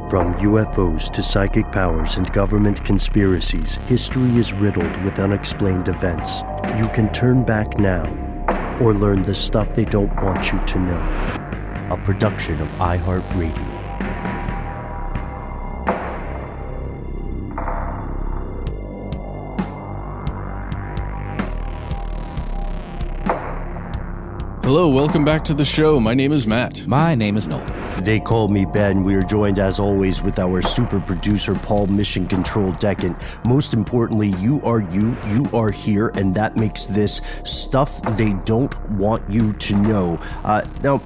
From UFOs to psychic powers and government conspiracies, history is riddled with unexplained events. You can turn back now or learn the stuff they don't want you to know. A production of iHeartRadio. Hello, welcome back to the show. My name is Matt. My name is Noel. They call me Ben. We are joined, as always, with our super producer, Paul Mission Control Deccan. Most importantly, you are here, and that makes this stuff they don't want you to know. Now,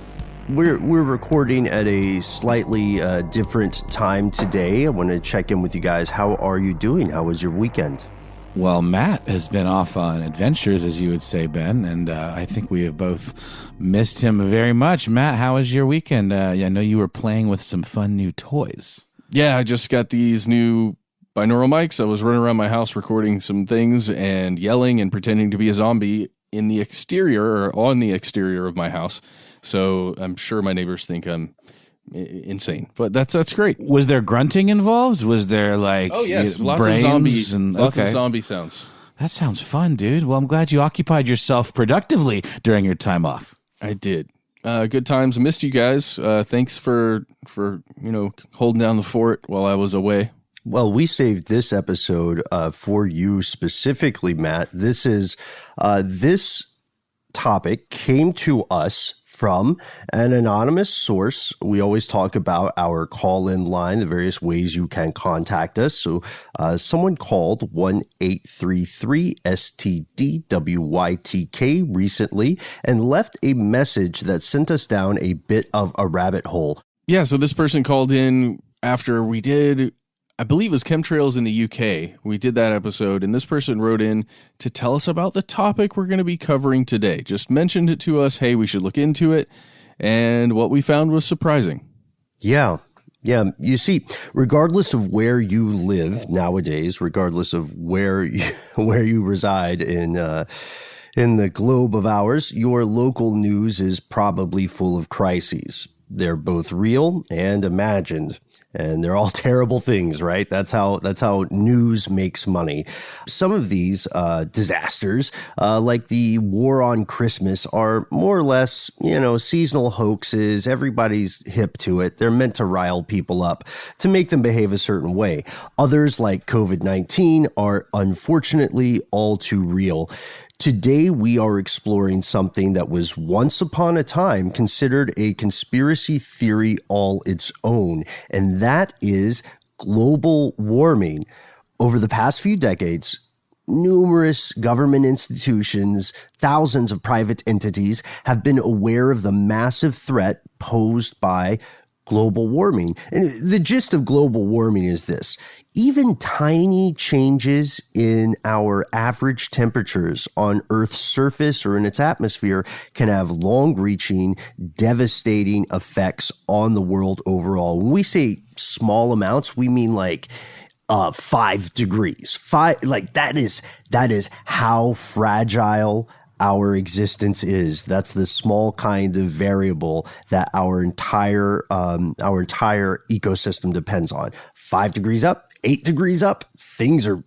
we're recording at a slightly different time today. I want to check in with you guys. How are you doing? How was your weekend? Well, Matt has been off on adventures, as you would say, Ben, and I think we have both missed him very much. Matt, how was your weekend? I know you were playing with some fun new toys. Yeah, I just got these new binaural mics. I was running around my house recording some things and yelling and pretending to be a zombie in the exterior or on the exterior of my house. So I'm sure my neighbors think I'm insane, but that's great. Was there grunting involved? Was there lots of zombies and lots of zombie sounds? That sounds fun, dude. Well, I'm glad you occupied yourself productively during your time off. I did. Good times. Missed you guys. Thanks for holding down the fort while I was away. Well, we saved this episode for you specifically, Matt. This topic came to us from an anonymous source. We always talk about our call-in line, the various ways you can contact us. So someone called 1-833-STDWYTK recently and left a message that sent us down a bit of a rabbit hole. Yeah, so this person called in after we did, I believe it was Chemtrails in the UK. We did that episode, and this person wrote in to tell us about the topic we're going to be covering today. Just mentioned it to us, hey, we should look into it, and what we found was surprising. Yeah. You see, regardless of where you live nowadays, regardless of where you reside in the globe of ours, your local news is probably full of crises. They're both real and imagined, and they're all terrible things, right? That's how news makes money. Some of these disasters, like the war on Christmas, are more or less, seasonal hoaxes. Everybody's hip to it. They're meant to rile people up, to make them behave a certain way. Others, like COVID-19, are unfortunately all too real. Today, we are exploring something that was once upon a time considered a conspiracy theory all its own, and that is global warming. Over the past few decades, numerous government institutions, thousands of private entities have been aware of the massive threat posed by global warming. And the gist of global warming is this: even tiny changes in our average temperatures on Earth's surface or in its atmosphere can have long-reaching, devastating effects on the world overall. When we say small amounts, we mean 5 degrees. That is how fragile our existence is. That's the small kind of variable that our entire ecosystem depends on. 5 degrees up, 8 degrees up, things are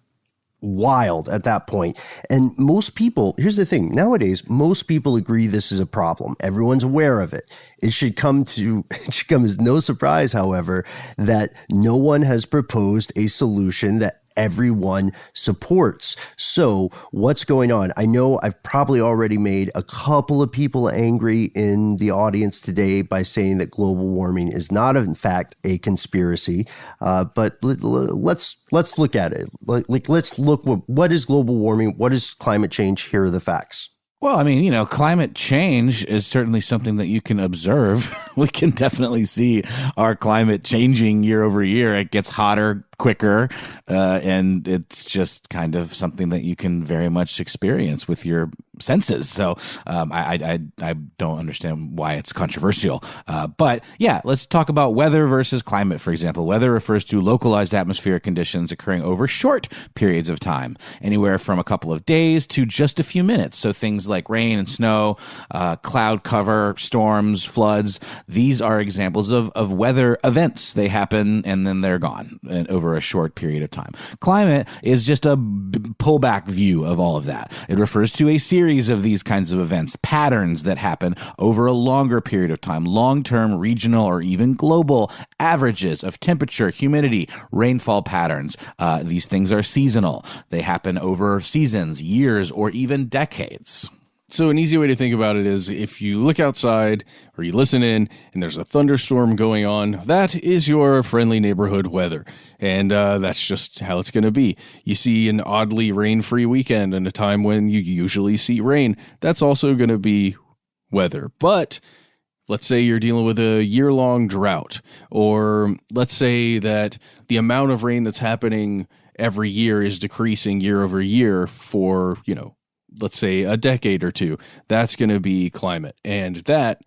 wild at that point. And most people, here's the thing, nowadays, most people agree this is a problem. Everyone's aware of it. It should come as no surprise, however, that no one has proposed a solution that everyone supports. So what's going on? I know I've probably already made a couple of people angry in the audience today by saying that global warming is not, in fact, a conspiracy. But let's look at it. Let's look what is global warming? What is climate change? Here are the facts. Well, I mean, climate change is certainly something that you can observe. We can definitely see our climate changing year over year. It gets hotter quicker, and it's just kind of something that you can very much experience with your senses. So I don't understand why it's controversial. But yeah, let's talk about weather versus climate, for example. Weather refers to localized atmospheric conditions occurring over short periods of time, anywhere from a couple of days to just a few minutes. So things like rain and snow, cloud cover, storms, floods, these are examples of weather events. They happen and then they're gone over a short period of time. Climate is just a pullback view of all of that. It refers to a series of these kinds of events, patterns that happen over a longer period of time, long-term, regional, or even global averages of temperature, humidity, rainfall patterns. These things are seasonal. They happen over seasons, years, or even decades. So an easy way to think about it is if you look outside or you listen in and there's a thunderstorm going on, that is your friendly neighborhood weather. And that's just how it's going to be. You see an oddly rain-free weekend and a time when you usually see rain, that's also going to be weather. But let's say you're dealing with a year-long drought, or let's say that the amount of rain that's happening every year is decreasing year over year for, let's say a decade or two. That's going to be climate. And that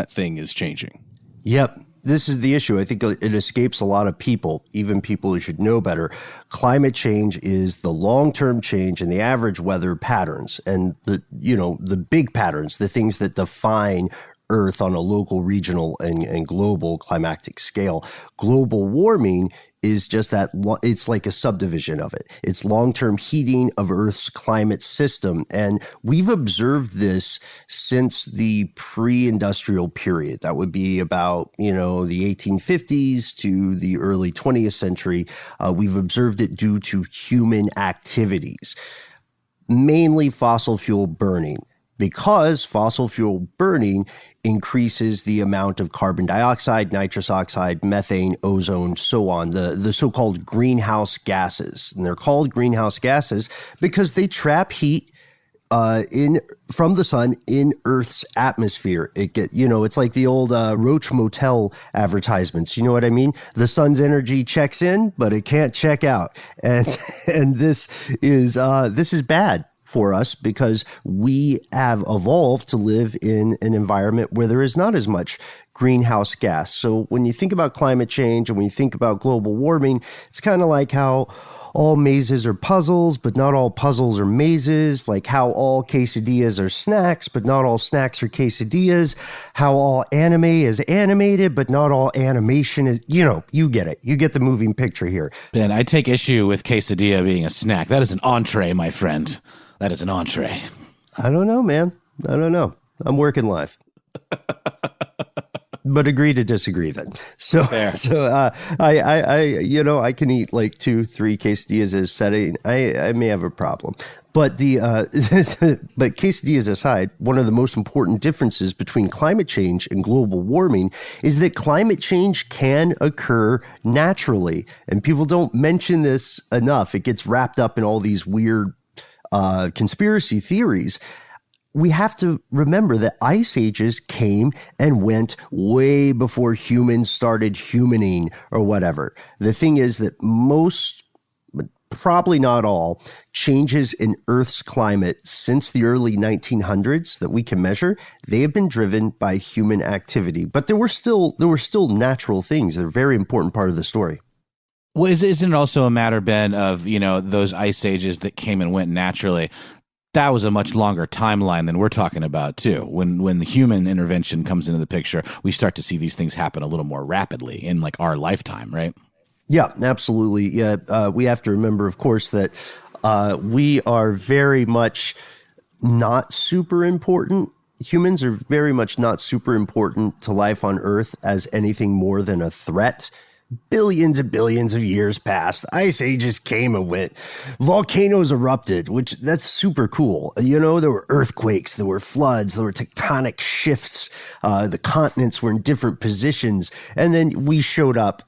thing is changing. Yep. This is the issue. I think it escapes a lot of people, even people who should know better. Climate change is the long-term change in the average weather patterns and the big patterns, the things that define Earth on a local, regional, and global climatic scale. Global warming is just that. It's like a subdivision of it. It's long-term heating of Earth's climate system. And we've observed this since the pre-industrial period. That would be about, the 1850s to the early 20th century. We've observed it due to human activities, mainly fossil fuel burning. Because fossil fuel burning increases the amount of carbon dioxide, nitrous oxide, methane, ozone, so on, the so-called greenhouse gases. And they're called greenhouse gases because they trap heat from the sun in Earth's atmosphere. It's like the old Roach Motel advertisements. You know what I mean? The sun's energy checks in, but it can't check out. And this is bad for us because we have evolved to live in an environment where there is not as much greenhouse gas. So when you think about climate change and when you think about global warming, it's kind of like how all mazes are puzzles, but not all puzzles are mazes, like how all quesadillas are snacks, but not all snacks are quesadillas, how all anime is animated, but not all animation is, you get it. You get the moving picture here. Ben, I take issue with quesadilla being a snack. That is an entree, my friend. That is an entree. I don't know, man. I don't know. I'm working live. But agree to disagree then. So, Fair. I can eat like 2-3 quesadillas as a setting. I may have a problem. But but quesadillas aside, one of the most important differences between climate change and global warming is that climate change can occur naturally. And people don't mention this enough. It gets wrapped up in all these weird conspiracy theories. We have to remember that ice ages came and went way before humans started humaning or whatever. The thing is that most, but probably not all, changes in Earth's climate since the early 1900s that we can measure, they have been driven by human activity. But there were still natural things that are a very important part of the story. Well, isn't it also a matter, Ben, of, those ice ages that came and went naturally? That was a much longer timeline than we're talking about, too. When the human intervention comes into the picture, we start to see these things happen a little more rapidly in like our lifetime, right? Yeah, absolutely. Yeah, we have to remember, of course, that we are very much not super important. Humans are very much not super important to life on Earth as anything more than a threat. Billions and billions of years passed. Ice ages came and went. Volcanoes erupted, which that's super cool. There were earthquakes, there were floods, there were tectonic shifts. The continents were in different positions. And then we showed up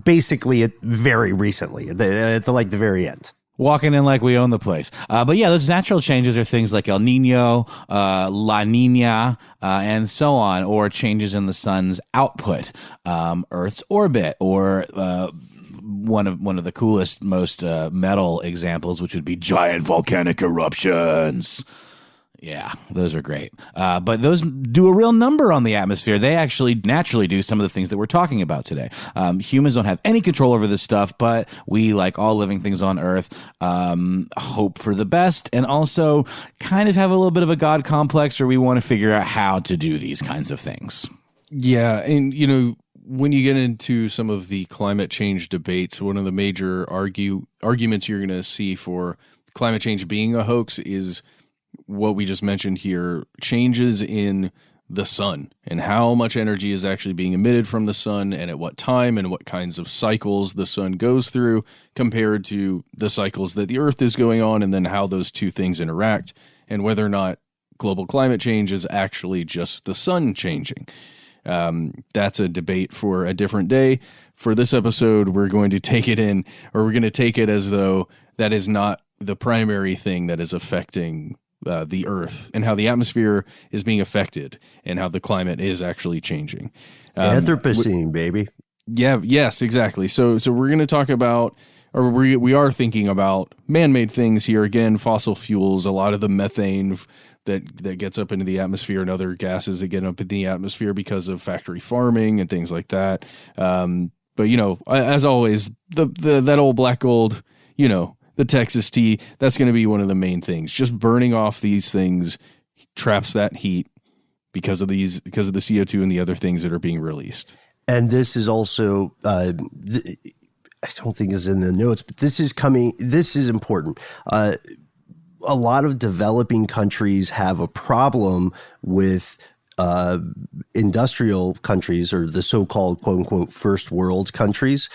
basically very recently at the very end. Walking in like we own the place. But yeah, those natural changes are things like El Nino, La Nina, and so on, or changes in the sun's output, Earth's orbit, or one of the coolest, most metal examples, which would be giant volcanic eruptions. Yeah, those are great. But those do a real number on the atmosphere. They actually naturally do some of the things that we're talking about today. Humans don't have any control over this stuff, but we, like all living things on Earth, hope for the best and also kind of have a little bit of a God complex, or we want to figure out how to do these kinds of things. Yeah, and when you get into some of the climate change debates, one of the major arguments you're going to see for climate change being a hoax is what we just mentioned here, changes in the sun and how much energy is actually being emitted from the sun and at what time and what kinds of cycles the sun goes through compared to the cycles that the Earth is going on, and then how those two things interact and whether or not global climate change is actually just the sun changing. That's a debate for a different day. For this episode, we're going to take it as though that is not the primary thing that is affecting the Earth, and how the atmosphere is being affected, and how the climate is actually changing. Anthropocene, baby. Yeah, yes, exactly. So we're going to talk about, or we are thinking about man-made things here. Again, fossil fuels, a lot of the methane that gets up into the atmosphere, and other gases that get up in the atmosphere because of factory farming and things like that. But as always, that old black gold, the Texas tea, that's going to be one of the main things. Just burning off these things traps that heat because of the CO2 and the other things that are being released. And this is also, I don't think it's in the notes, but this is important. A lot of developing countries have a problem with industrial countries, or the so-called quote unquote first world countries,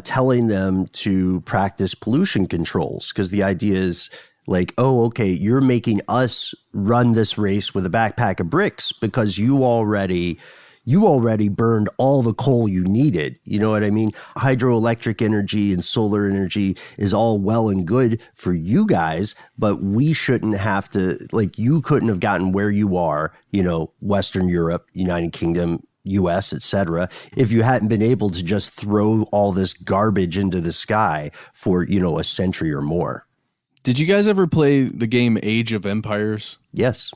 telling them to practice pollution controls, because the idea is like, oh, okay, you're making us run this race with a backpack of bricks because you already burned all the coal you needed. You know what I mean? Hydroelectric energy and solar energy is all well and good for you guys, but we shouldn't have to, like, you couldn't have gotten where you are, Western Europe, United Kingdom, US, etc., if you hadn't been able to just throw all this garbage into the sky for, a century or more. Did you guys ever play the game Age of Empires? Yes.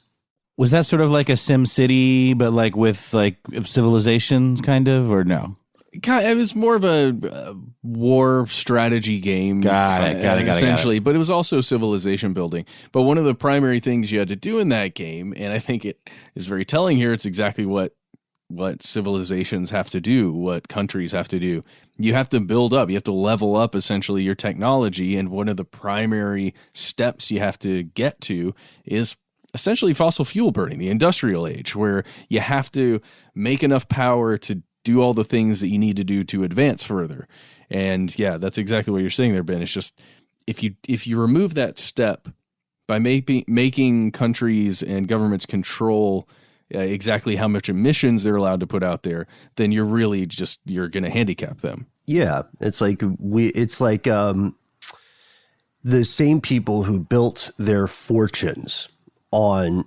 Was that sort of like a Sim City, but like with like civilization kind of, or no? It was more of a war strategy game. Got it. Essentially, but it was also civilization building. But one of the primary things you had to do in that game, and I think it is very telling here, it's exactly what civilizations have to do, what countries have to do. You have to build up. You have to level up essentially your technology, and one of the primary steps you have to get to is essentially fossil fuel burning, the industrial age, where you have to make enough power to do all the things that you need to do to advance further. And yeah, that's exactly what you're saying there, Ben. It's just if you remove that step by making countries and governments control exactly how much emissions they're allowed to put out there, then you're really you're going to handicap them. Yeah, it's like the same people who built their fortunes on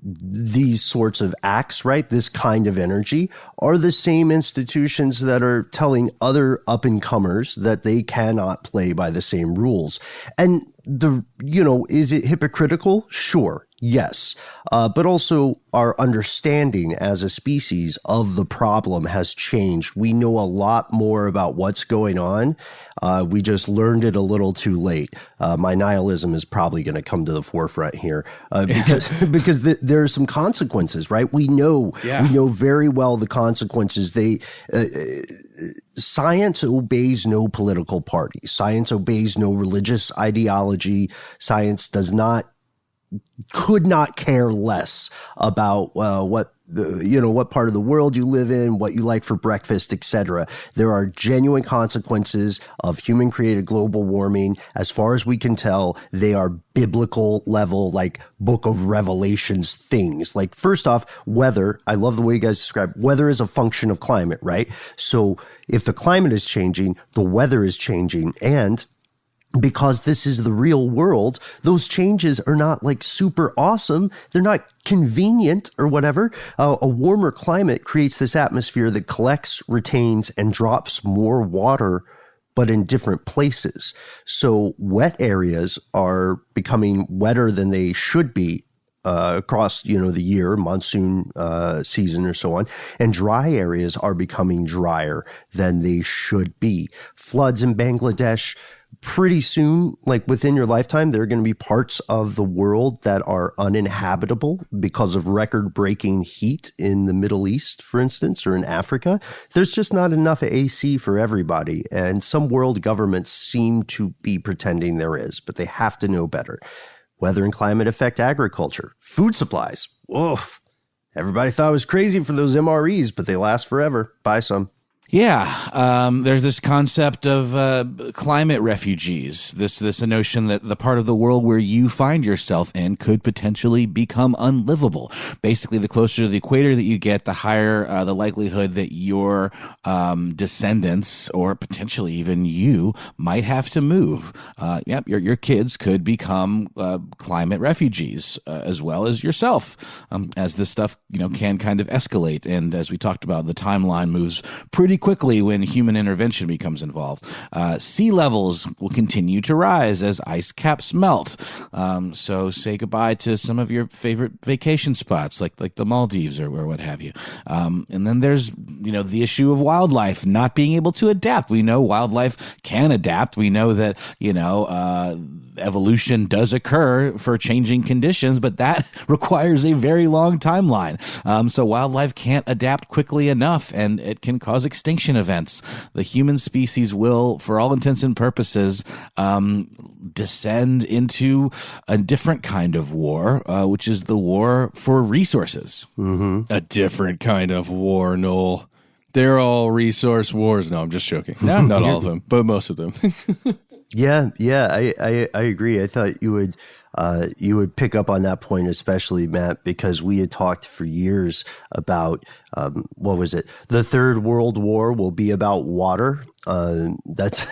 these sorts of acts, right? This kind of energy are the same institutions that are telling other up-and-comers that they cannot play by the same rules. And is it hypocritical? Sure. Yes. But also our understanding as a species of the problem has changed. We know a lot more about what's going on. We just learned it a little too late. My nihilism is probably going to come to the forefront here because there are some consequences, right? We know very well the consequences. Science obeys no political party. Science obeys no religious ideology. Science could not care less about what part of the world you live in, what you like for breakfast, etc. There are genuine consequences of human-created global warming. As far as we can tell, they are biblical level, like Book of Revelations things. Like, first off, weather. I love the way you guys describe weather is a function of climate, right? So if the climate is changing, the weather is changing, and because this is the real world, those changes are not like super awesome. They're not convenient or whatever. A warmer climate creates this atmosphere that collects, retains, and drops more water, but in different places. So wet areas are becoming wetter than they should be across, the year, monsoon season or so on. And dry areas are becoming drier than they should be. Floods in Bangladesh, pretty soon, like within your lifetime, there are going to be parts of the world that are uninhabitable because of record-breaking heat in the Middle East, for instance, or in Africa. There's just not enough AC for everybody. And some world governments seem to be pretending there is, but they have to know better. Weather and climate affect agriculture, food supplies. Woof. Everybody thought it was crazy for those MREs, but they last forever. Buy some. Yeah, there's this concept of climate refugees, this notion that the part of the world where you find yourself in could potentially become unlivable. Basically, the closer to the equator that you get, the higher the likelihood that your descendants, or potentially even you, might have to move. Your kids could become climate refugees, as well as yourself, as this stuff can kind of escalate. And as we talked about, the timeline moves pretty quickly when human intervention becomes involved. Sea levels will continue to rise as ice caps melt. So say goodbye to some of your favorite vacation spots, like the Maldives or what have you. And then there's the issue of wildlife not being able to adapt. We know wildlife can adapt. We know that evolution does occur for changing conditions, but that requires a very long timeline. So wildlife can't adapt quickly enough, and it can cause extinction events. The human species will, for all intents and purposes, descend into a different kind of war, which is the war for resources. Mm-hmm. A different kind of war, Noel. They're all resource wars. No, I'm just joking. No, not all of them, but most of them. Yeah, I agree. I thought you would pick up on that point, especially, Matt, because we had talked for years about what was it? The Third World War will be about water. That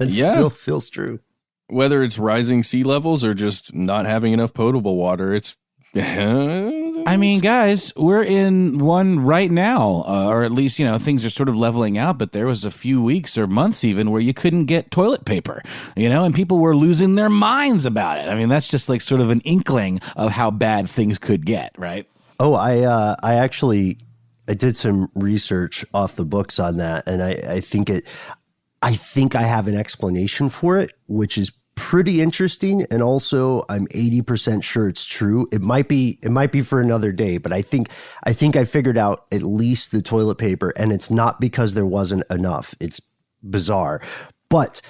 still feels true. Whether it's rising sea levels or just not having enough potable water, it's. I mean, guys, we're in one right now, or at least, things are sort of leveling out, but there was a few weeks or months even where you couldn't get toilet paper, and people were losing their minds about it. I mean, that's just like sort of an inkling of how bad things could get, right? Oh, I did some research off the books on that, and I think I have an explanation for it, which is pretty interesting, and also I'm 80% sure it's true. It might be for another day, but I think I figured out at least the toilet paper, and it's not because there wasn't enough. It's bizarre, but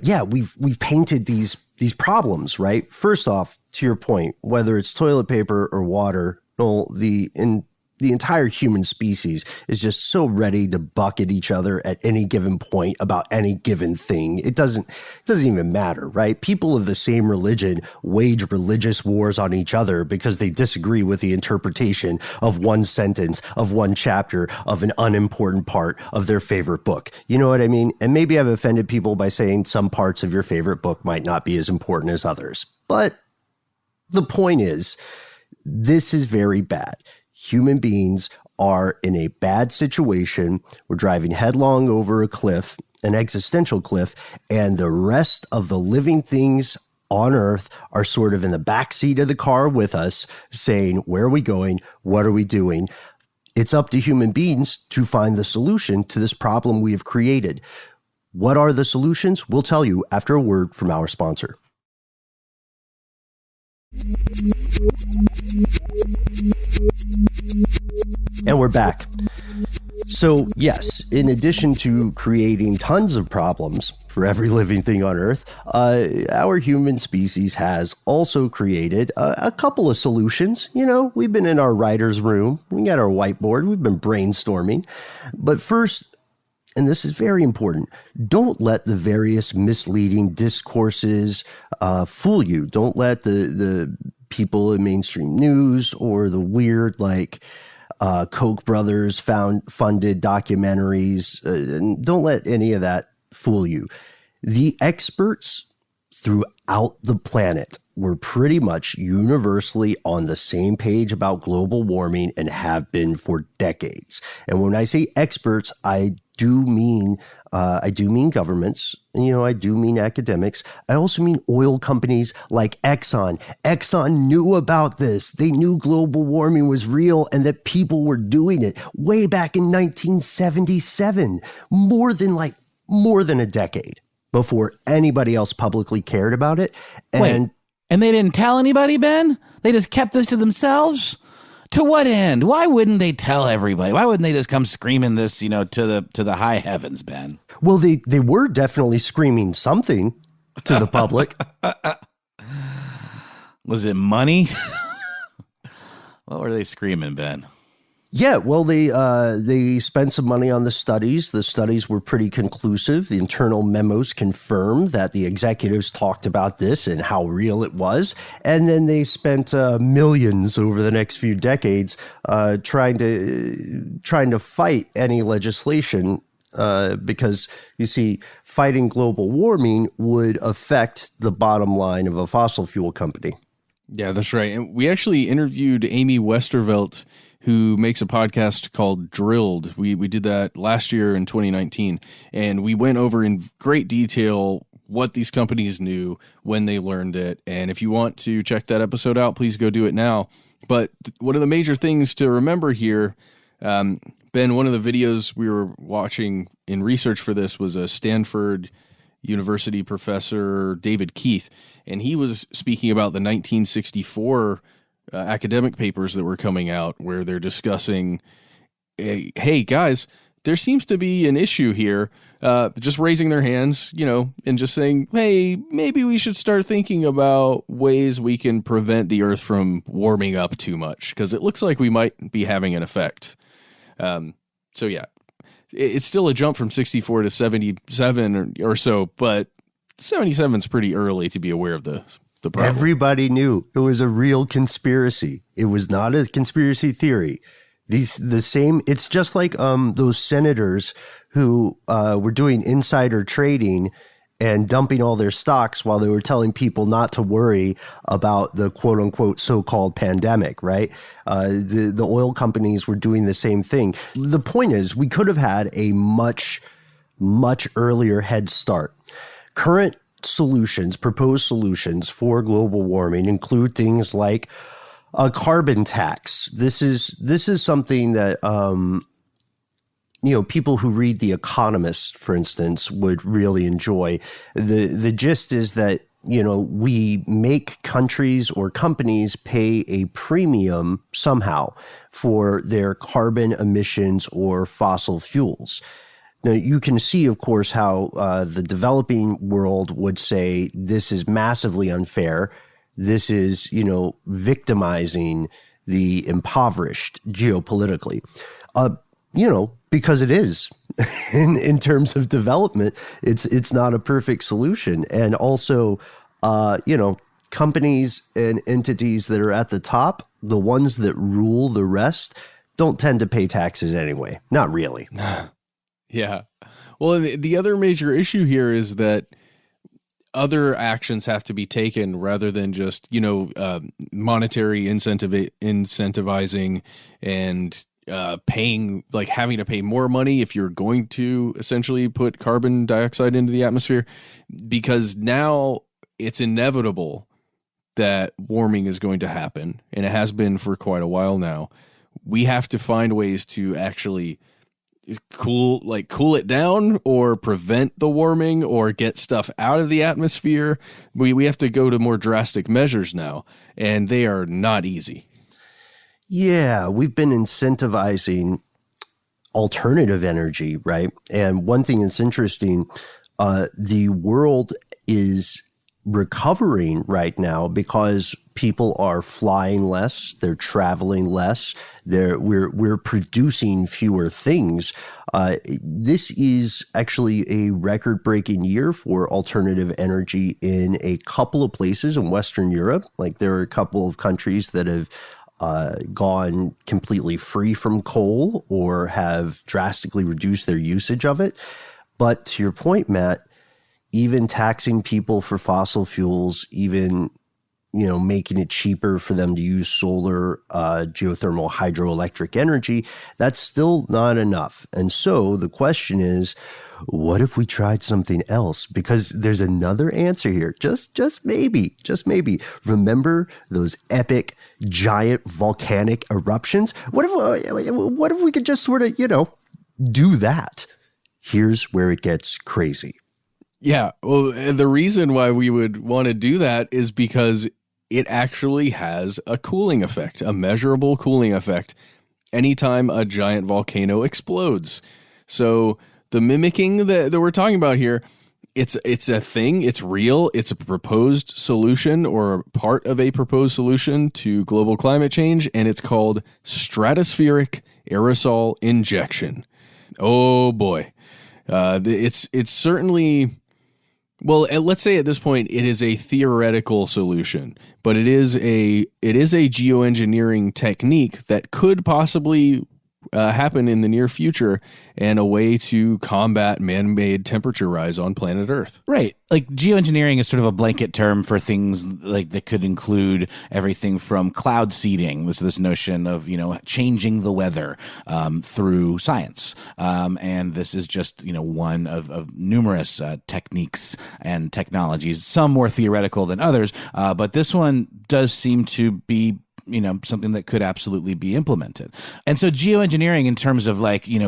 yeah, we've painted these problems, right? First off, to your point, whether it's toilet paper or water, the entire human species is just so ready to bucket each other at any given point about any given thing. It doesn't even matter, right? People of the same religion wage religious wars on each other because they disagree with the interpretation of one sentence, of one chapter, of an unimportant part of their favorite book. You know what I mean? And maybe I've offended people by saying some parts of your favorite book might not be as important as others. But the point is, this is very bad. Human beings are in a bad situation. We're driving headlong over a cliff, an existential cliff, and the rest of the living things on Earth are sort of in the backseat of the car with us saying, where are we going? What are we doing? It's up to human beings to find the solution to this problem we have created. What are the solutions? We'll tell you after a word from our sponsor. And we're back. So yes, in addition to creating tons of problems for every living thing on Earth, our human species has also created a couple of solutions. We've been in our writer's room, we got our whiteboard, we've been brainstorming. But first, and this is very important, don't let the various misleading discourses fool you. Don't let the people in mainstream news or the weird, Koch brothers funded documentaries. Don't let any of that fool you. The experts throughout the planet were pretty much universally on the same page about global warming and have been for decades. And when I say experts, I do mean governments, I do mean academics. I also mean oil companies like Exxon. Exxon knew about this. They knew global warming was real and that people were doing it way back in 1977, more than a decade before anybody else publicly cared about it. And they didn't tell anybody, Ben? They just kept this to themselves? To what end? Why wouldn't they tell everybody? Why wouldn't they just come screaming this, to the high heavens, Ben? Well, they were definitely screaming something to the public. Was it money? What were they screaming, Ben? Yeah, well, they spent some money on the studies. The studies were pretty conclusive. The internal memos confirmed that the executives talked about this and how real it was. And then they spent millions over the next few decades trying to fight any legislation because, you see, fighting global warming would affect the bottom line of a fossil fuel company. Yeah, that's right. And we actually interviewed Amy Westervelt, who makes a podcast called Drilled. We did that last year in 2019, and we went over in great detail what these companies knew, when they learned it. And if you want to check that episode out, please go do it now. But one of the major things to remember here, Ben, one of the videos we were watching in research for this was a Stanford University professor, David Keith, and he was speaking about the 1964 academic papers that were coming out where they're discussing, hey guys, there seems to be an issue here, just raising their hands, and just saying, hey, maybe we should start thinking about ways we can prevent the Earth from warming up too much, because it looks like we might be having an effect. So yeah, it's still a jump from 64 to 77 or so, but 77 is pretty early to be aware of the problem. Everybody knew it was a real conspiracy. It was not a conspiracy theory. It's just like those senators who were doing insider trading and dumping all their stocks while they were telling people not to worry about the quote unquote so-called pandemic, right? The oil companies were doing the same thing. The point is, we could have had a much, much earlier head start. Current proposed solutions for global warming include things like a carbon tax. This is something that people who read The Economist, for instance, would really enjoy. The gist is that we make countries or companies pay a premium somehow for their carbon emissions or fossil fuels. Now, you can see, of course, how the developing world would say this is massively unfair. This is, victimizing the impoverished geopolitically, because it is. in terms of development, it's not a perfect solution. And also, companies and entities that are at the top, the ones that rule the rest, don't tend to pay taxes anyway. Not really. Yeah. Well, the other major issue here is that other actions have to be taken rather than just, monetary incentivizing and paying, like having to pay more money if you're going to essentially put carbon dioxide into the atmosphere, because now it's inevitable that warming is going to happen, and it has been for quite a while now. We have to find ways to actually cool it down or prevent the warming or get stuff out of the atmosphere. We have to go to more drastic measures now, and they are not easy. Yeah, we've been incentivizing alternative energy, right? And one thing that's interesting, the world is recovering right now because people are flying less, they're traveling less, we're producing fewer things. This is actually a record-breaking year for alternative energy in a couple of places in Western Europe. Like, there are a couple of countries that have gone completely free from coal or have drastically reduced their usage of it. But to your point, Matt, even taxing people for fossil fuels, even making it cheaper for them to use solar, geothermal, hydroelectric energy, that's still not enough. And so the question is, what if we tried something else? Because there's another answer here. Just maybe. Remember those epic, giant volcanic eruptions? What if we could just sort of, do that? Here's where it gets crazy. Yeah, well, the reason why we would want to do that is because it actually has a cooling effect, a measurable cooling effect, anytime a giant volcano explodes. So the mimicking that we're talking about here, it's a thing, it's real, it's a proposed solution or part of a proposed solution to global climate change, and it's called stratospheric aerosol injection. Oh boy. It's certainly... Well, let's say at this point it is a theoretical solution, but it is a geoengineering technique that could possibly happen in the near future, and a way to combat man-made temperature rise on planet Earth. Right. Like geoengineering is sort of a blanket term for things like that could include everything from cloud seeding, this notion of, changing the weather through science. And this is just, one of numerous techniques and technologies, some more theoretical than others. But this one does seem to be something that could absolutely be implemented. And so geoengineering, in terms of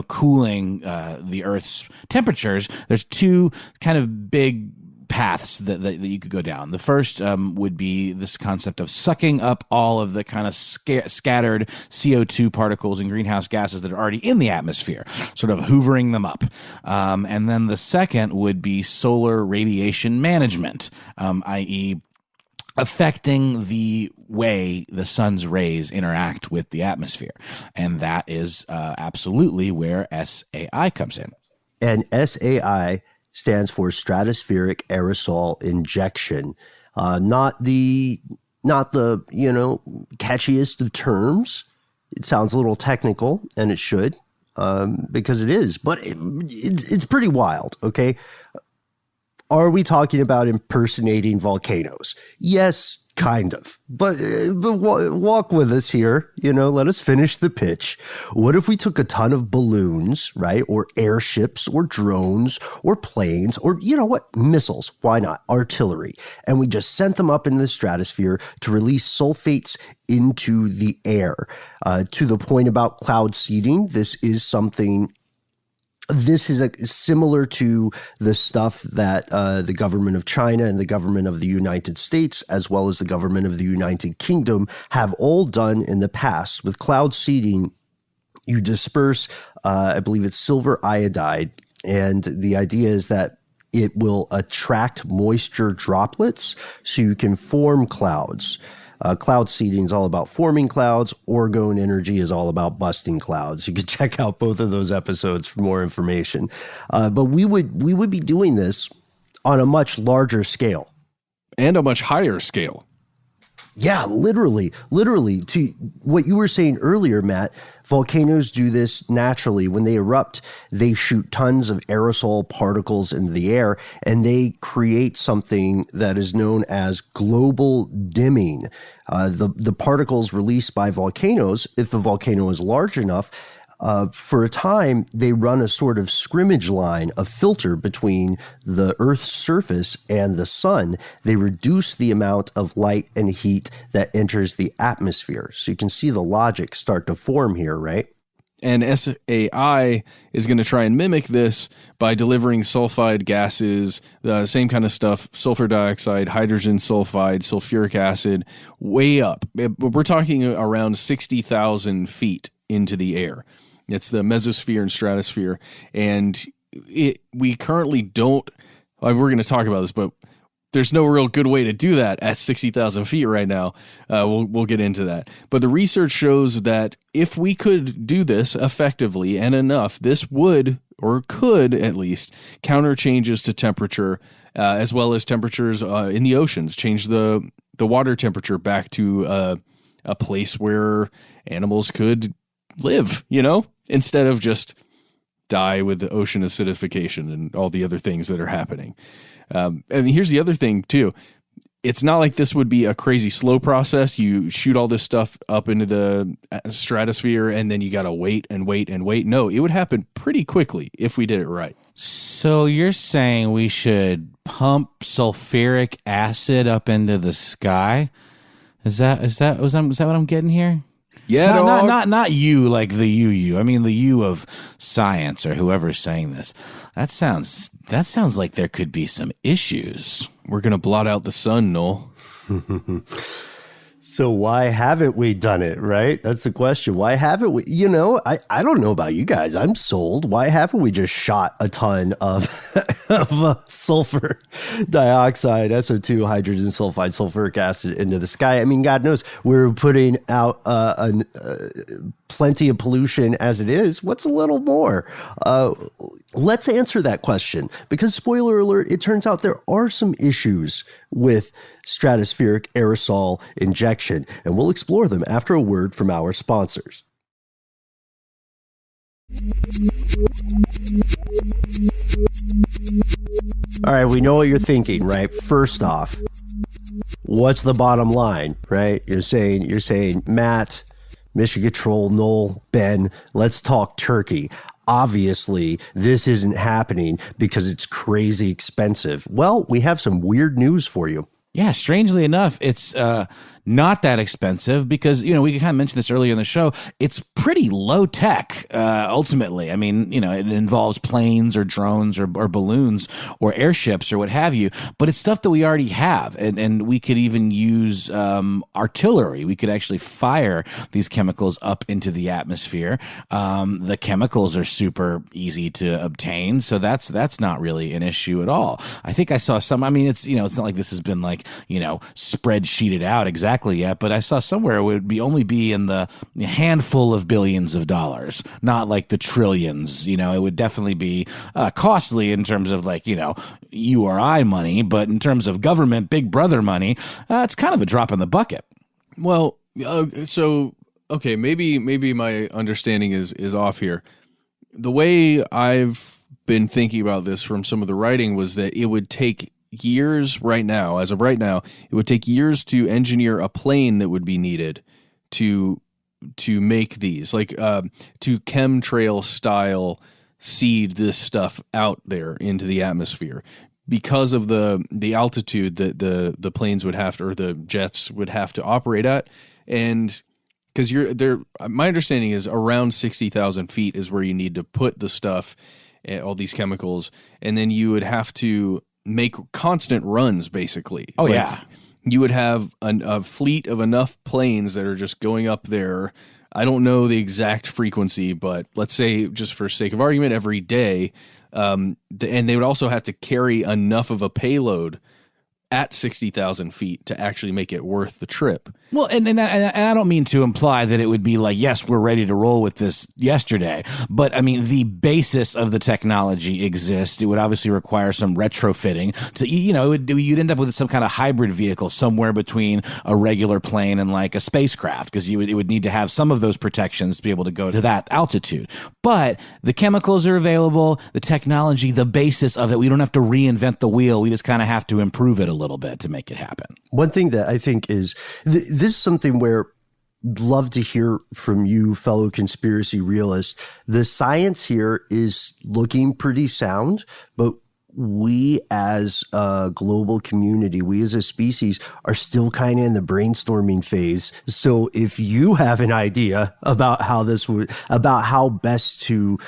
cooling the Earth's temperatures, there's two kind of big paths that you could go down. The first would be this concept of sucking up all of the kind of scattered CO2 particles and greenhouse gases that are already in the atmosphere, sort of hoovering them up. And then the second would be solar radiation management, i.e., affecting the way the sun's rays interact with the atmosphere. And that is absolutely where SAI comes in. And SAI stands for Stratospheric Aerosol Injection. Not the catchiest of terms. It sounds a little technical, and it should, because it is. But it's pretty wild, okay? Are we talking about impersonating volcanoes? Yes, kind of. But walk with us here. Let us finish the pitch. What if we took a ton of balloons, right? Or airships or drones or planes or, missiles? Why not? Artillery. And we just sent them up into the stratosphere to release sulfates into the air. To the point about cloud seeding, this is similar to the stuff that the government of China and the government of the United States, as well as the government of the United Kingdom, have all done in the past. With cloud seeding, you disperse, I believe it's silver iodide, and the idea is that it will attract moisture droplets so you can form clouds. Cloud seeding is all about forming clouds. Orgone energy is all about busting clouds. You can check out both of those episodes for more information. But we would be doing this on a much larger scale. And a much higher scale. Yeah, literally. To what you were saying earlier, Matt, volcanoes do this naturally. When they erupt, they shoot tons of aerosol particles into the air, and they create something that is known as global dimming. The particles released by volcanoes, if the volcano is large enough, for a time, they run a sort of scrimmage line, a filter between the Earth's surface and the sun. They reduce the amount of light and heat that enters the atmosphere. So you can see the logic start to form here, right? And SAI is going to try and mimic this by delivering sulfide gases, the same kind of stuff, sulfur dioxide, hydrogen sulfide, sulfuric acid, way up. We're talking around 60,000 feet into the air. It's the mesosphere and stratosphere. And we currently don't, we're going to talk about this, but there's no real good way to do that at 60,000 feet right now. We'll get into that. But the research shows that if we could do this effectively and enough, this would, or could at least, counter changes to temperature, as well as temperatures in the oceans, change the water temperature back to a place where animals could live, instead of just die with the ocean acidification and all the other things that are happening. And here's the other thing too. it's not like this would be a crazy slow process. You shoot all this stuff up into the stratosphere and then you got to wait and wait and wait. No, it would happen pretty quickly if we did it right. So you're saying we should pump sulfuric acid up into the sky? Is that what I'm getting here? Yeah, not you like the you. I mean the you of science or whoever's saying this. That sounds like there could be some issues. We're gonna blot out the sun, Noel. So why haven't we done it, right? That's the question. Why haven't we? I don't know about you guys. I'm sold. Why haven't we just shot a ton of sulfur dioxide, SO2, hydrogen sulfide, sulfuric acid into the sky? I mean, God knows we're putting out plenty of pollution as it is. What's a little more? Let's answer that question, because spoiler alert, it turns out there are some issues with stratospheric aerosol injection, and we'll explore them after a word from our sponsors. All right, we know what you're thinking, right? First off, what's the bottom line, right? You're saying, Matt, Mission Control, Noel, Ben, let's talk turkey. Obviously, this isn't happening because it's crazy expensive. Well, we have some weird news for you. Yeah, strangely enough, it's not that expensive because, we kind of mentioned this earlier in the show. It's pretty low tech, ultimately. I mean, it involves planes or drones or balloons or airships or what have you, but it's stuff that we already have. And we could even use artillery. We could actually fire these chemicals up into the atmosphere. The chemicals are super easy to obtain, so that's not really an issue at all. I think I saw some, I mean, it's not like this has been like, spreadsheeted out exactly yet, but I saw somewhere it would only be in the handful of billions of dollars, not like the trillions. It would definitely be costly in terms of like, you or I money, but in terms of government, big brother money, it's kind of a drop in the bucket. Well, okay, maybe my understanding is off here. The way I've been thinking about this from some of the writing was that it would take years as of right now, it would take years to engineer a plane that would be needed to make these, like to chemtrail style seed this stuff out there into the atmosphere, because of the altitude that the planes would have to, or the jets would have to operate at. And because my understanding is around 60,000 feet is where you need to put the stuff, all these chemicals, and then you would have to make constant runs, basically. Oh, like, yeah. You would have a fleet of enough planes that are just going up there. I don't know the exact frequency, but let's say, just for sake of argument, every day. And they would also have to carry enough of a payload at 60,000 feet to actually make it worth the trip. Well, and I don't mean to imply that it would be like, yes, we're ready to roll with this yesterday. But I mean, the basis of the technology exists. It would obviously require some retrofitting. So, you'd end up with some kind of hybrid vehicle somewhere between a regular plane and like a spacecraft, because it would need to have some of those protections to be able to go to that altitude. But the chemicals are available, the technology, the basis of it, we don't have to reinvent the wheel. We just kind of have to improve it a little bit to make it happen. One thing that I think is this is something where I'd love to hear from you, fellow conspiracy realists. The science here is looking pretty sound, but we as a global community, we as a species are still kind of in the brainstorming phase. So if you have an idea about how best to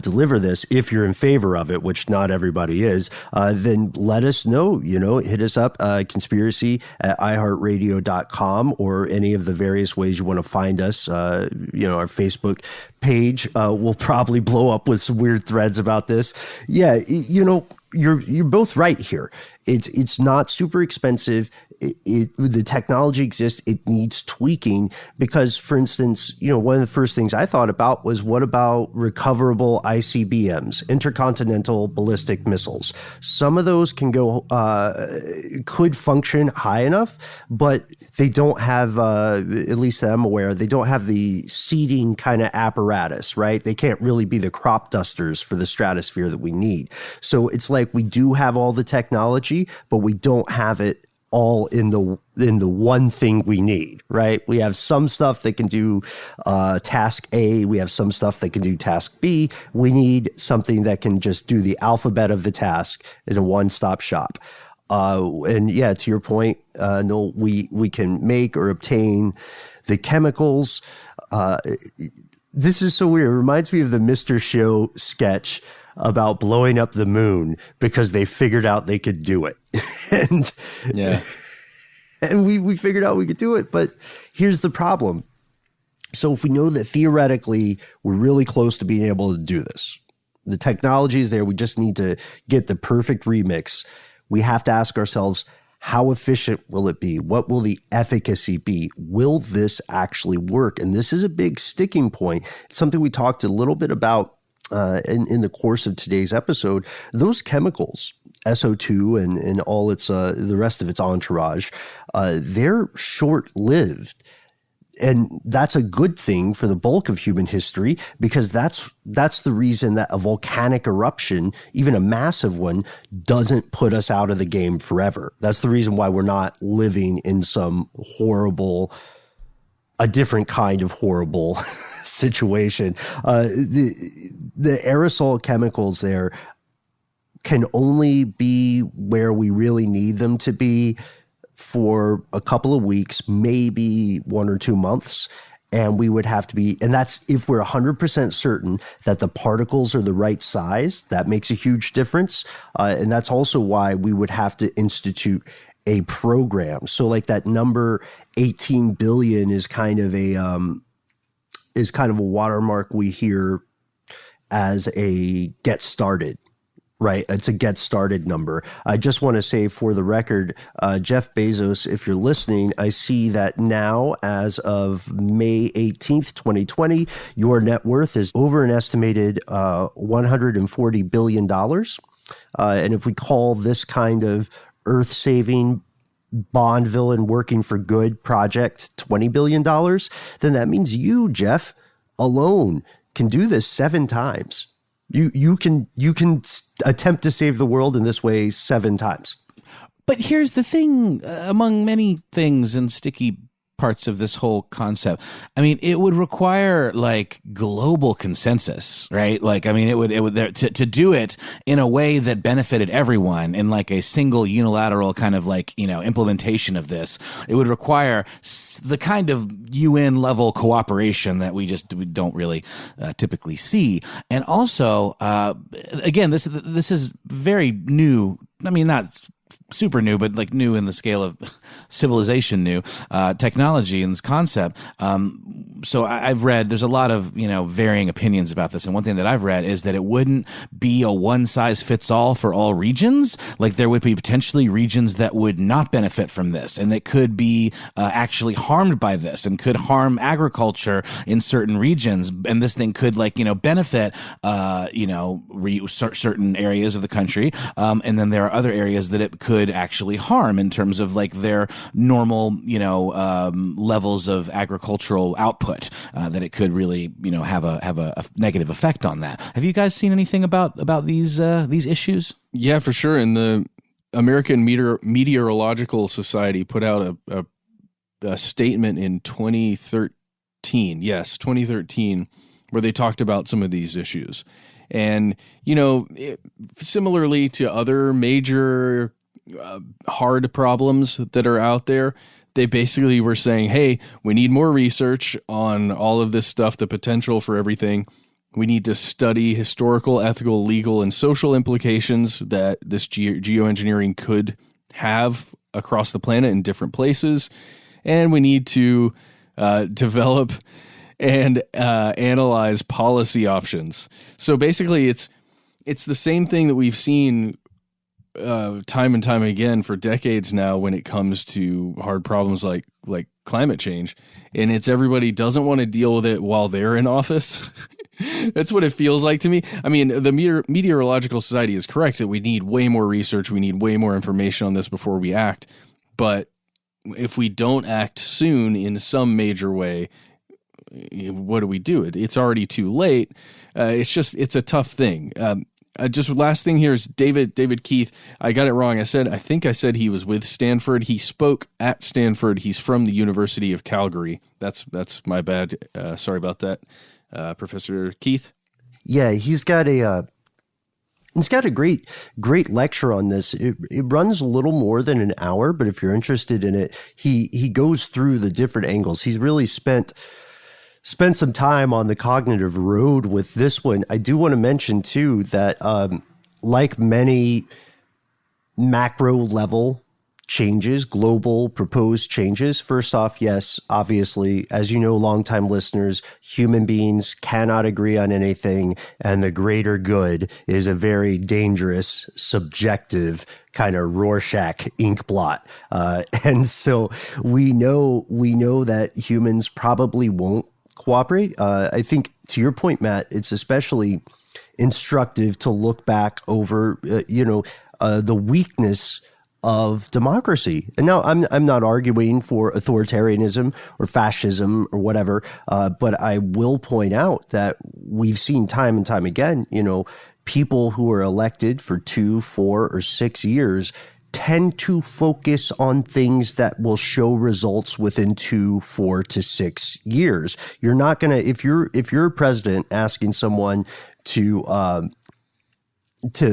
deliver this, if you're in favor of it, which not everybody is, then let us know. Hit us up, conspiracy at iHeartRadio.com, or any of the various ways you want to find us. Our Facebook page will probably blow up with some weird threads about this. Yeah, you're both right here. It's not super expensive. The technology exists. It needs tweaking because, for instance, one of the first things I thought about was, what about recoverable ICBMs, intercontinental ballistic missiles? Some of those could function high enough, but they don't have, at least that I'm aware, they don't have the seeding kind of apparatus, right? They can't really be the crop dusters for the stratosphere that we need. So it's like we do have all the technology, but we don't have it all in the one thing we need, right? We have some stuff that can do task A. We have some stuff that can do task B. We need something that can just do the alphabet of the task in a one-stop shop. And yeah, to your point, no, we can make or obtain the chemicals. This is so weird. It reminds me of the Mr. Show sketch about blowing up the moon because they figured out they could do it. And yeah. And we figured out we could do it. But here's the problem. So if we know that theoretically we're really close to being able to do this, the technology is there, we just need to get the perfect remix. We have to ask ourselves, how efficient will it be? What will the efficacy be? Will this actually work? And this is a big sticking point. It's something we talked a little bit about in the course of today's episode. Those chemicals, SO2 and all its the rest of its entourage, they're short-lived. And that's a good thing for the bulk of human history, because that's the reason that a volcanic eruption, even a massive one, doesn't put us out of the game forever. That's the reason why we're not living in some horrible, a different kind of horrible situation. The aerosol chemicals there can only be where we really need them to be for a couple of weeks, maybe 1 or 2 months. And we would have to be, and that's if we're 100% certain that the particles are the right size. That makes a huge difference. And that's also why we would have to institute a program. So like that number 18 billion is kind of a watermark we hear as a get started. Right. It's a get started number. I just want to say for the record, Jeff Bezos, if you're listening, I see that now as of May 18th, 2020, your net worth is over an estimated $140 billion. And if we call this kind of earth saving Bond villain working for good project $20 billion, then that means you, Jeff, alone can do this 7 times. You can attempt to save the world in this way 7 times. But here's the thing, among many things and sticky parts of this whole concept, I mean, it would require like global consensus, right? Like, I mean, it would to do it in a way that benefited everyone in like a single unilateral kind of like, you know, implementation of this. It would require the kind of UN level cooperation that we don't really typically see. And also, again, this is very new. I mean, not super new, but like new in the scale of civilization, new technology and this concept. So I've read, there's a lot of, you know, varying opinions about this. And one thing that I've read is that it wouldn't be a one size fits all for all regions. Like there would be potentially regions that would not benefit from this and that could be actually harmed by this and could harm agriculture in certain regions. And this thing could like, you know, benefit, certain areas of the country. And then there are other areas that it could actually harm in terms of like their normal, you know, levels of agricultural output, that it could really, you know, have a negative effect on that. Have you guys seen anything about these issues? Yeah, for sure. And the American Meteorological Society put out a statement in 2013. Yes, 2013, where they talked about some of these issues. And, you know, similarly to other major hard problems that are out there, they basically were saying, hey, we need more research on all of this stuff, the potential for everything. We need to study historical, ethical, legal, and social implications that this geoengineering could have across the planet in different places. And we need to develop and analyze policy options. So basically, it's the same thing that we've seen time and time again for decades now when it comes to hard problems like climate change. And it's everybody doesn't want to deal with it while they're in office. That's what it feels like to me. I mean, the Meteorological Society is correct that we need way more research. We need way more information on this before we act. But if we don't act soon in some major way, what do we do? It's already too late. It's a tough thing. Just last thing here is David Keith. I got it wrong. I think I said he was with Stanford. He spoke at Stanford. He's from the University of Calgary. That's my bad. Sorry about that, Professor Keith. Yeah, he's got a great lecture on this. It runs a little more than an hour, but if you're interested in it, he goes through the different angles. He's really spent some time on the cognitive road with this one. I do want to mention too that like many macro level changes, global proposed changes, first off, yes, obviously, as you know, longtime listeners, human beings cannot agree on anything, and the greater good is a very dangerous, subjective kind of Rorschach ink blot. And so we know that humans probably won't cooperate. I think to your point, Matt, it's especially instructive to look back over, the weakness of democracy. And now I'm not arguing for authoritarianism or fascism or whatever, but I will point out that we've seen time and time again, people who are elected for 2, 4, or 6 years tend to focus on things that will show results within 2, 4 to 6 years. You're not going to, if you're a president asking someone to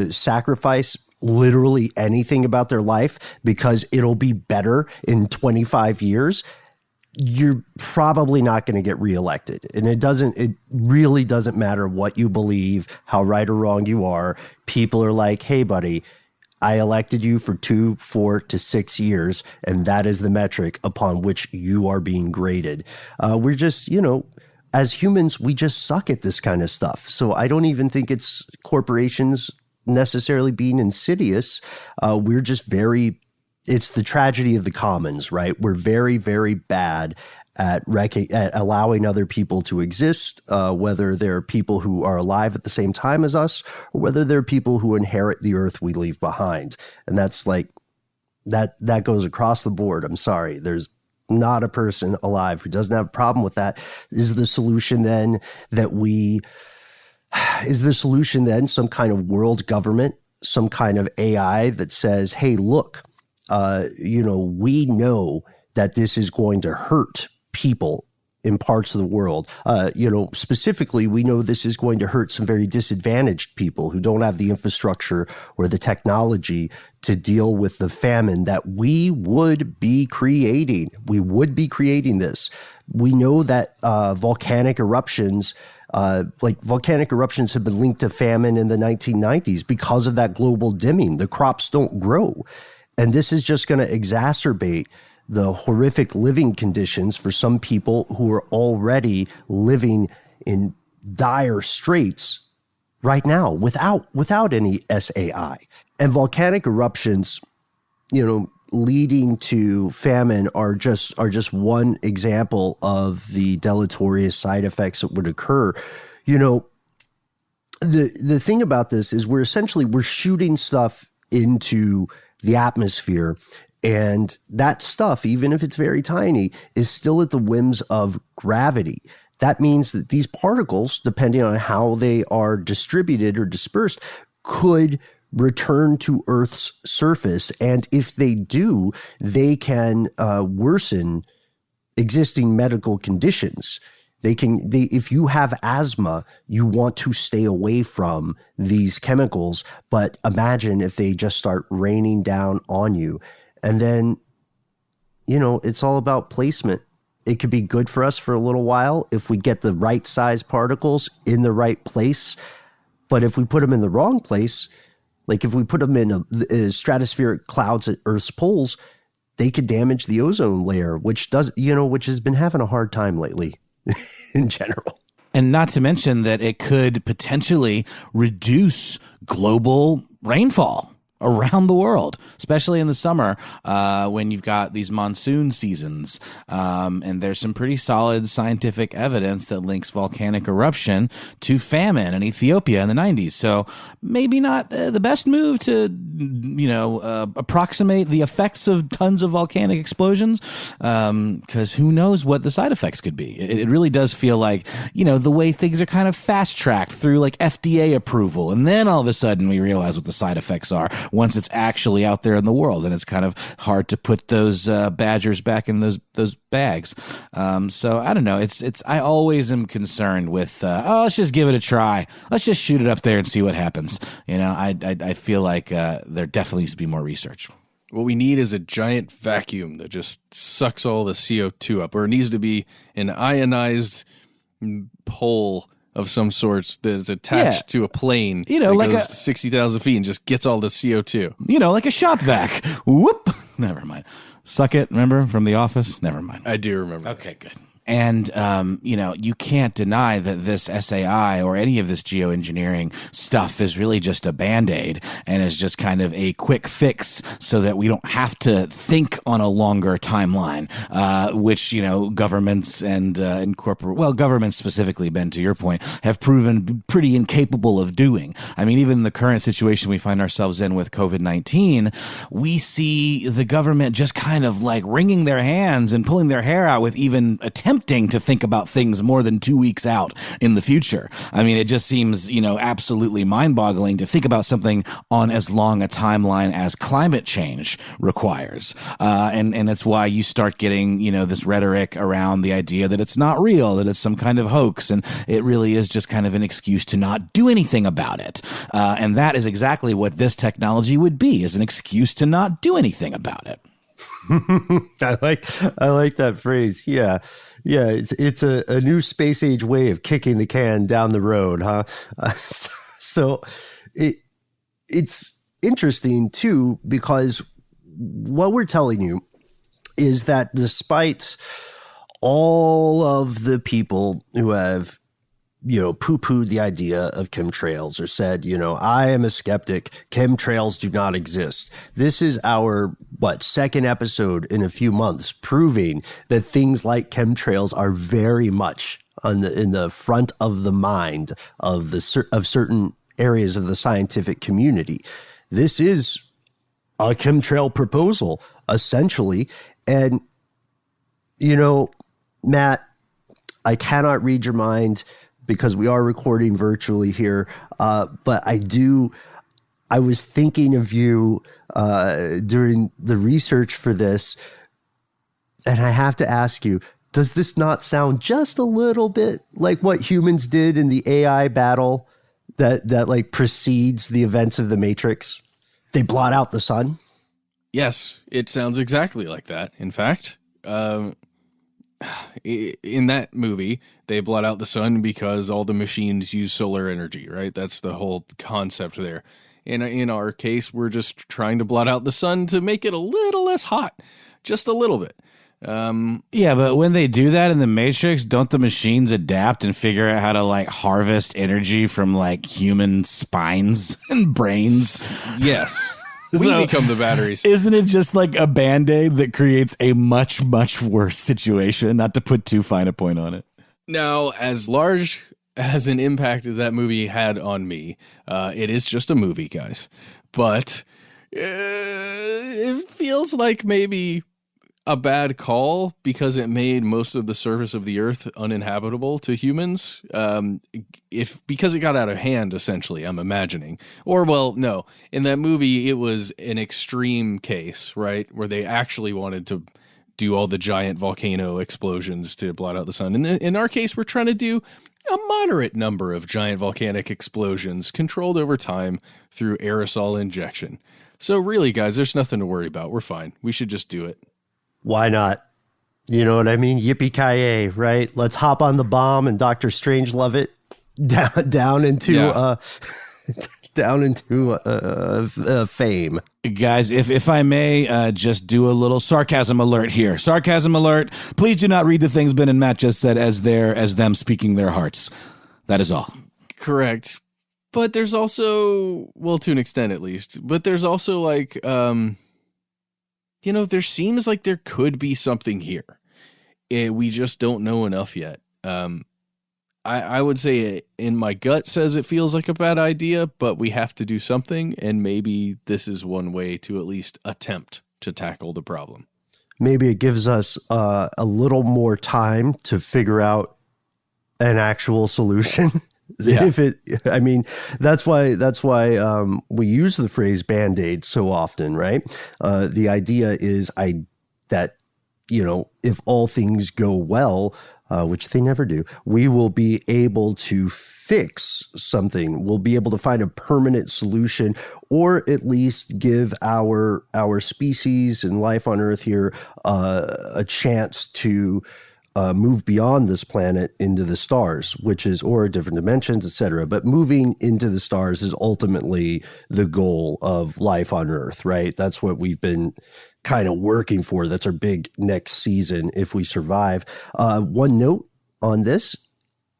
sacrifice literally anything about their life because it'll be better in 25 years, you're probably not going to get reelected. And it really doesn't matter what you believe, how right or wrong you are. People are like, hey, buddy, I elected you for 2, 4 to 6 years, and that is the metric upon which you are being graded. We're just, as humans, we just suck at this kind of stuff. So I don't even think it's corporations necessarily being insidious. We're just it's the tragedy of the commons, right? We're very, very bad at allowing other people to exist, whether they're people who are alive at the same time as us, or whether they're people who inherit the earth we leave behind. And that's like, that goes across the board. I'm sorry. There's not a person alive who doesn't have a problem with that. Is the solution then some kind of world government, some kind of AI that says, hey, look, we know that this is going to hurt people in parts of the world. Specifically, we know this is going to hurt some very disadvantaged people who don't have the infrastructure or the technology to deal with the famine that we would be creating. We would be creating this. We know that volcanic eruptions have been linked to famine in the 1990s because of that global dimming. The crops don't grow. And this is just going to exacerbate the horrific living conditions for some people who are already living in dire straits right now without any SAI. And volcanic eruptions, leading to famine are just one example of the deleterious side effects that would occur. The thing about this is we're shooting stuff into the atmosphere, and that stuff, even if it's very tiny, is still at the whims of gravity. That means that these particles, depending on how they are distributed or dispersed, could return to Earth's surface. And if they do, they can worsen existing medical conditions. If you have asthma, you want to stay away from these chemicals. But imagine if they just start raining down on you. And then, it's all about placement. It could be good for us for a little while if we get the right size particles in the right place. But if we put them in the wrong place, like if we put them in stratospheric clouds at Earth's poles, they could damage the ozone layer, which has been having a hard time lately in general. And not to mention that it could potentially reduce global rainfall. around the world, especially in the summer when you've got these monsoon seasons. And there's some pretty solid scientific evidence that links volcanic eruption to famine in Ethiopia in the 90s. So maybe not the best move to, approximate the effects of tons of volcanic explosions, because who knows what the side effects could be. It really does feel like, the way things are kind of fast-tracked through like FDA approval. And then all of a sudden we realize what the side effects are once it's actually out there in the world. And it's kind of hard to put those badgers back in those bags. So I don't know. I always am concerned with, let's just give it a try. Let's just shoot it up there and see what happens. I feel like there definitely needs to be more research. What we need is a giant vacuum that just sucks all the CO2 up, or it needs to be an ionized pole of some sorts that is attached to a plane that goes to 60,000 feet and just gets all the CO2. Like a shop vac. Whoop. Never mind. Suck it, remember, from The Office? Never mind. I do remember. Okay, good. And, you can't deny that this SAI or any of this geoengineering stuff is really just a Band-Aid and is just kind of a quick fix so that we don't have to think on a longer timeline, which, governments and governments specifically, Ben, to your point, have proven pretty incapable of doing. I mean, even the current situation we find ourselves in with COVID-19, we see the government just kind of like wringing their hands and pulling their hair out with even attempting to think about things more than 2 weeks out in the future. I mean, it just seems, absolutely mind-boggling to think about something on as long a timeline as climate change requires. And it's why you start getting, this rhetoric around the idea that it's not real, that it's some kind of hoax, and it really is just kind of an excuse to not do anything about it. And that is exactly what this technology would be, is an excuse to not do anything about it. I like that phrase. Yeah. Yeah, it's a new space age way of kicking the can down the road, huh? So it's interesting too, because what we're telling you is that despite all of the people who have poo-pooed the idea of chemtrails or said, I am a skeptic, chemtrails do not exist. This is our, second episode in a few months proving that things like chemtrails are very much in the front of the mind of certain areas of the scientific community. This is a chemtrail proposal, essentially. And, Matt, I cannot read your mind because we are recording virtually here. But I was thinking of you during the research for this, and I have to ask you, does this not sound just a little bit like what humans did in the AI battle that precedes the events of the Matrix? They blot out the sun? Yes, it sounds exactly like that. In fact, in that movie, they blot out the sun because all the machines use solar energy, right? That's the whole concept there. In our case, we're just trying to blot out the sun to make it a little less hot, just a little bit. Yeah, but when they do that in the Matrix, don't the machines adapt and figure out how to harvest energy from human spines and brains? Yes. We become the batteries. Isn't it just like a Band-Aid that creates a much, much worse situation? Not to put too fine a point on it. Now, as large as an impact as that movie had on me, it is just a movie, guys. But it feels like maybe a bad call because it made most of the surface of the earth uninhabitable to humans. Because it got out of hand, essentially, I'm imagining. Or, well, no. In that movie, it was an extreme case, right? Where they actually wanted to do all the giant volcano explosions to blot out the sun. In our case, we're trying to do a moderate number of giant volcanic explosions controlled over time through aerosol injection. So really, guys, there's nothing to worry about. We're fine. We should just do it. Why not? You know what I mean? Yippee-ki-yay, right? Let's hop on the bomb and Dr. Strangelove it down into fame. Guys, if I may just do a little sarcasm alert here. Sarcasm alert. Please do not read the things Ben and Matt just said as them speaking their hearts. That is all. Correct. But there's also, well, to an extent at least, but there's also like, there seems like there could be something here. We just don't know enough yet. I would say in my gut says it feels like a bad idea, but we have to do something. And maybe this is one way to at least attempt to tackle the problem. Maybe it gives us a little more time to figure out an actual solution. Yeah. That's why we use the phrase Band-Aid so often, right? The idea is that if all things go well, which they never do, we will be able to fix something. We'll be able to find a permanent solution, or at least give our species and life on Earth here a chance to move beyond this planet into the stars, or different dimensions, etc. But moving into the stars is ultimately the goal of life on Earth, right? That's what we've been kind of working for. That's our big next season if we survive. One note on this: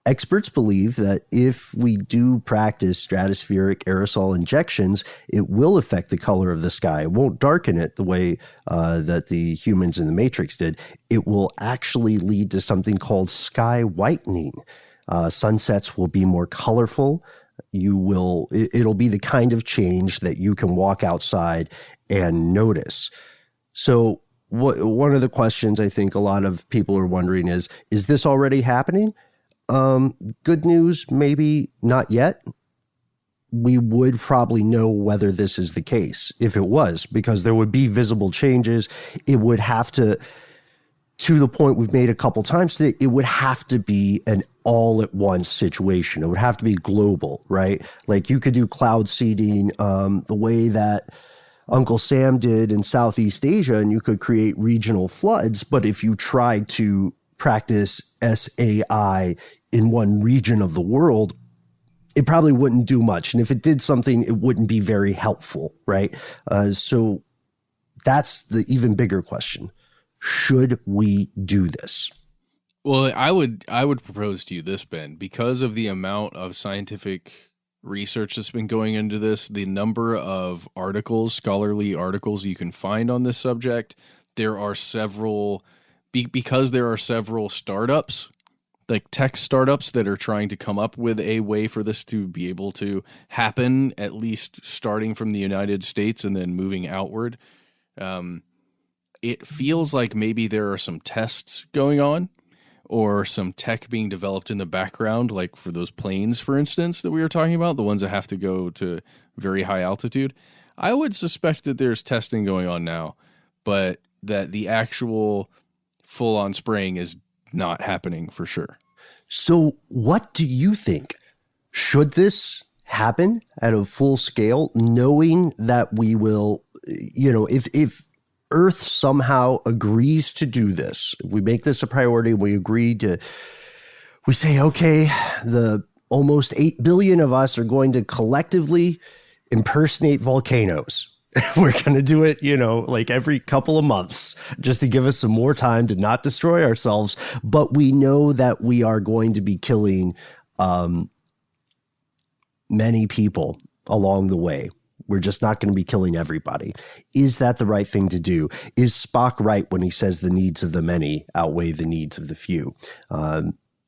experts believe that if we do practice stratospheric aerosol injections, it will affect the color of the sky. It won't darken it the way that the humans in the Matrix did. It will actually lead to something called sky whitening. Sunsets will be more colorful. It'll be the kind of change that you can walk outside and notice. So one of the questions I think a lot of people are wondering is this already happening? Good news, maybe not yet. We would probably know whether this is the case if it was, because there would be visible changes. It would have to the point we've made a couple times today, it would have to be an all-at-once situation. It would have to be global, right? Like you could do cloud seeding the way that Uncle Sam did in Southeast Asia, and you could create regional floods. But if you tried to practice SAI in one region of the world, it probably wouldn't do much. And if it did something, it wouldn't be very helpful, right? So that's the even bigger question. Should we do this? Well, I would propose to you this, Ben, because of the amount of scientific research that's been going into this, the number of scholarly articles you can find on this subject, there are several, because there are several startups, like tech startups, that are trying to come up with a way for this to be able to happen, at least starting from the United States and then moving outward. It feels like maybe there are some tests going on, or some tech being developed in the background, like for those planes, for instance, that we were talking about, the ones that have to go to very high altitude. I would suspect that there's testing going on now, but that the actual full-on spraying is not happening for sure. So what do you think? Should this happen at a full scale, knowing that we will, if Earth somehow agrees to do this, if we make this a priority, we say, okay, the almost 8 billion of us are going to collectively impersonate volcanoes. We're going to do it, like every couple of months, just to give us some more time to not destroy ourselves. But we know that we are going to be killing many people along the way. We're just not going to be killing everybody. Is that the right thing to do? Is Spock right when he says the needs of the many outweigh the needs of the few?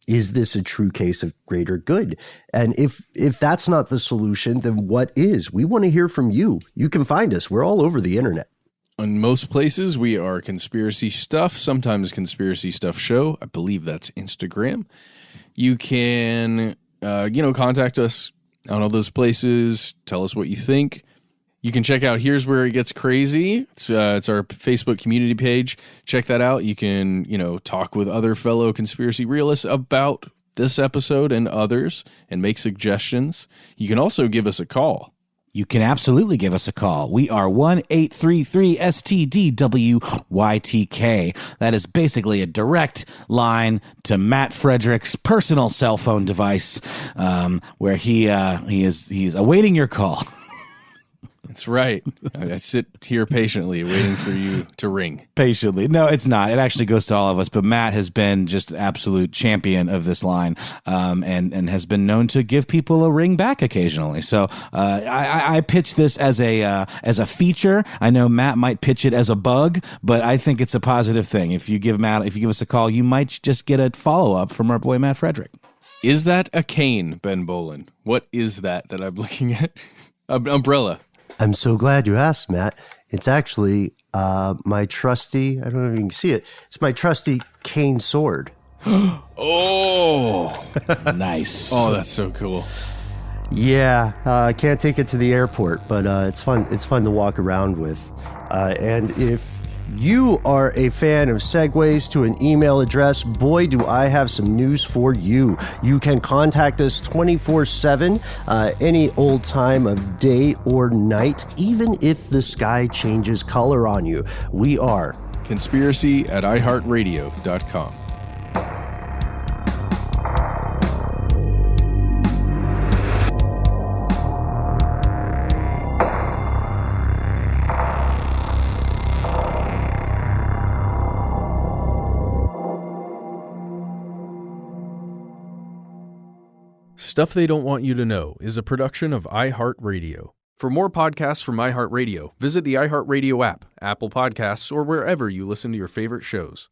Is this a true case of greater good? And if that's not the solution, then what is? We want to hear from you. You can find us. We're all over the internet. On most places, we are Conspiracy Stuff, sometimes Conspiracy Stuff Show. I believe that's Instagram. You can, contact us on all those places. Tell us what you think. You can check out Here's Where It Gets Crazy. It's our Facebook community page. Check that out. You can, talk with other fellow conspiracy realists about this episode and others and make suggestions. You can also give us a call. You can absolutely give us a call. We are 1-833-STDWYTK. That is basically a direct line to Matt Frederick's personal cell phone device, where he's awaiting your call. That's right. I sit here patiently waiting for you to ring. Patiently. No, it's not. It actually goes to all of us. But Matt has been just an absolute champion of this line, and has been known to give people a ring back occasionally. So I pitch this as a feature. I know Matt might pitch it as a bug, but I think it's a positive thing. If you give us a call, you might just get a follow up from our boy Matt Frederick. Is that a cane, Ben Bolin? What is that I'm looking at? Umbrella. I'm so glad you asked, Matt. It's actually my trusty, I don't know if you can see it, it's my trusty cane sword. Oh, nice. Oh, that's so cool. Yeah, I can't take it to the airport, but it's fun. It's fun to walk around with. And if you are a fan of segues to an email address, boy, do I have some news for you. You can contact us 24/7, any old time of day or night, even if the sky changes color on you. We are Conspiracy at iHeartRadio.com. Stuff They Don't Want You to Know is a production of iHeartRadio. For more podcasts from iHeartRadio, visit the iHeartRadio app, Apple Podcasts, or wherever you listen to your favorite shows.